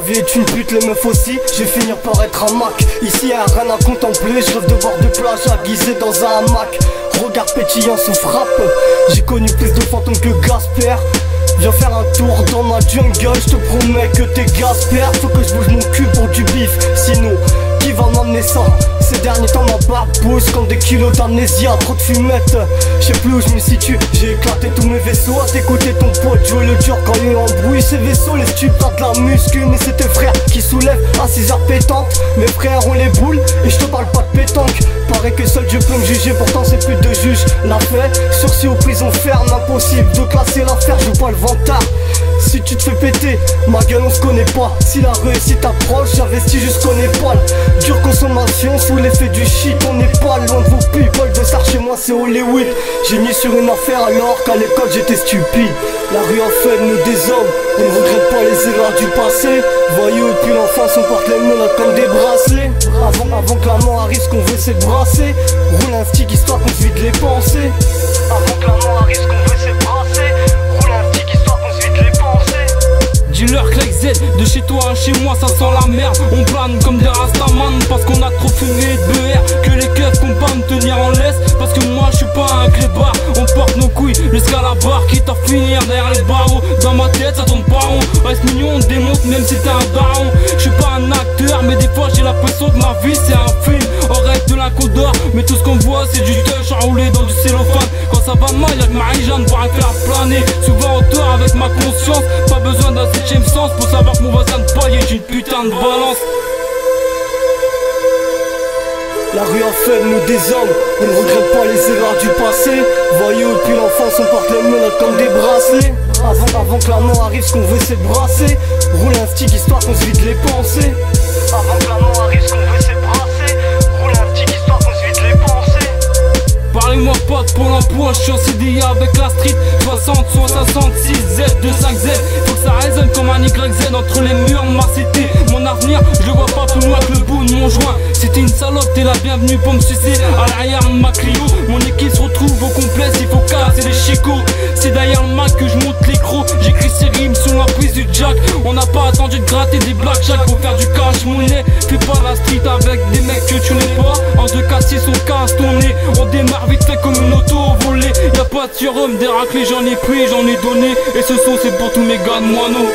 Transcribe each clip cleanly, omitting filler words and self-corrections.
vie est une pute, les meufs aussi. Je vais finir par être un Mac. Ici y'a rien à contempler. Je rêve de bord de plage aiguisé dans un hamac. Regard pétillant sous frappe. J'ai connu plus de fantômes que Gasper. Viens faire un tour dans ma jungle, je te promets que t'es Gasper. Faut que je bouge mon cul pour du bif, sinon qui va m'emmener ça? Ces derniers temps ma barbe pousse comme des kilos d'amnésia. Trop de fumette, je sais plus où je me situe. J'ai éclaté tous mes vaisseaux à t'écouter ton pote jouer le dur quand il embrouille ses vaisseaux. Les stupes de la muscu, mais c'est tes frères qui soulèvent à 6 heures pétantes. Mes frères ont les boules et je te parle pas de pétanque. Paraît que seul Dieu peut me juger, pourtant c'est plus de juge. La fait, sursis aux prisons ferme, impossible de classer l'affaire, je joue pas le vantard. Si tu te fais péter, ma gueule on se connaît pas. Si la réussite approche, j'investis jusqu'au Népal. Dure consommation, sous l'effet du shit, on n'est pas loin de vos people. De ça chez moi c'est Hollywood. J'ai mis sur une affaire alors qu'à l'école j'étais stupide. La rue en fait de nous des hommes, on ne regrette pas les erreurs du passé. Voyous depuis l'enfance on porte les menottes comme des bracelets. Avant que la mort arrive, ce qu'on veut c'est brasser. Roule un stick histoire qu'on se vide les pensées. Avant que la mort arrive, ce qu'on veut c'est brasser. Roule un stick histoire qu'on se vide les pensées. Dis-leur que Z, de chez toi à chez moi ça sent la merde. On plane comme des rastaman parce qu'on a trop fumé de BR. Que les keufs qu'on pas me tenir en laisse. Parce que moi je suis pas un clébard. On porte nos couilles jusqu'à la barre, quitte à finir derrière les barreaux. Dans ma tête ça tourne pas rond. Reste mignon, on démonte même si t'es un daron. Je suis pas un acteur mais des fois j'ai l'impression que ma vie c'est un film. On reste de l'incodore, mais tout ce qu'on voit c'est du touch enroulé dans du cellophane. Quand ça va mal y'a que Marie-Jeanne pour faire planer. Souvent en tort avec ma conscience. Pas besoin d'un 7ème sens pour savoir que mon voisin de paille est une putain de balance. La rue a fait de nous des hommes, on ne regrette pas les erreurs du passé. Voyous depuis l'enfance on porte les menottes comme des bracelets. Avant que la mort arrive, ce qu'on veut c'est brasser. Roule un stick histoire qu'on se vide les pensées. Avant que la mort arrive, ce qu'on veut c'est brasser. Roule un stick histoire qu'on se vide les pensées. Parlez-moi pas de Pôle emploi, je suis en CDI avec la street. 60, 66, Z, 25Z. Faut que ça résonne comme un YZ entre les murs de ma cité. Mon avenir, je le vois pas plus loin que le bout de mon joint. Si t'es une salope, t'es la bienvenue pour me sucer à l'arrière de ma Clio. Mon équipe se retrouve au complet, il faut casser les chicots. C'est derrière le Mac que je monte les crocs. J'écris ces rimes sous l'emprise du jack. On n'a pas attendu de gratter des blackjack pour faire du cash money. Fais pas la street avec des mecs que tu n'es pas. En 2-4-6 on casse ton nez. On démarre vite fait comme une auto volée. Y'a pas de surhomme, des raclés j'en ai pris, j'en ai donné. Et ce son c'est pour tous mes gars de moineaux.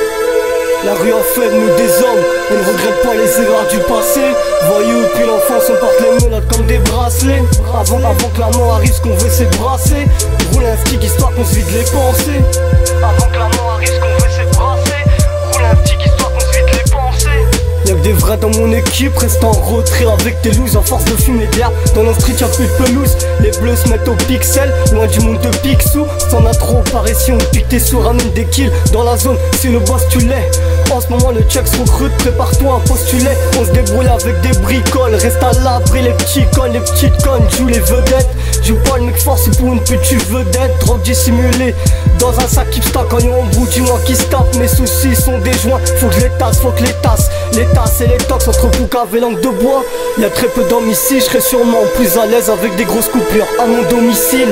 La rue a fait de nous des hommes, on ne regrette pas les erreurs du passé. Voyous depuis l'enfance on porte les menottes comme des bracelets. Avant que la mort arrive, ce qu'on veut c'est brasser. Roule un stick histoire qu'on se vide les pensées. Avant que la mort arrive, ce qu'on veut c'est brasser. Roule un stick histoire qu'on se vide les pensées. Y'a que des vrais dans mon équipe, reste en retrait avec tes looses. En force de fumer d'herbe, dans la street y'a plus de pelouse. Les bleus se mettent au pixel, loin du monde de Picsou. T'en as trop, pareil si on pique tes sous, ramène des kills dans la zone, c'est le boss tu l'es. En ce moment le check se recrute, prépare-toi un postulet. On se débrouille avec des bricoles, reste à l'abri les petits connes, les petites connes, joue les vedettes. Joue pas le mec fort, c'est pour une pute tu vedette. Drogue dissimulée, dans un sac qui stack. Quand y'a un bout, dis-moi qui se tape. Mes soucis sont des joints, faut que je les tasse, faut que les tasse. Les tasses et les tox entre poucave et langue de bois. Y'a très peu d'hommes ici, je serai sûrement plus à l'aise avec des grosses coupures à mon domicile.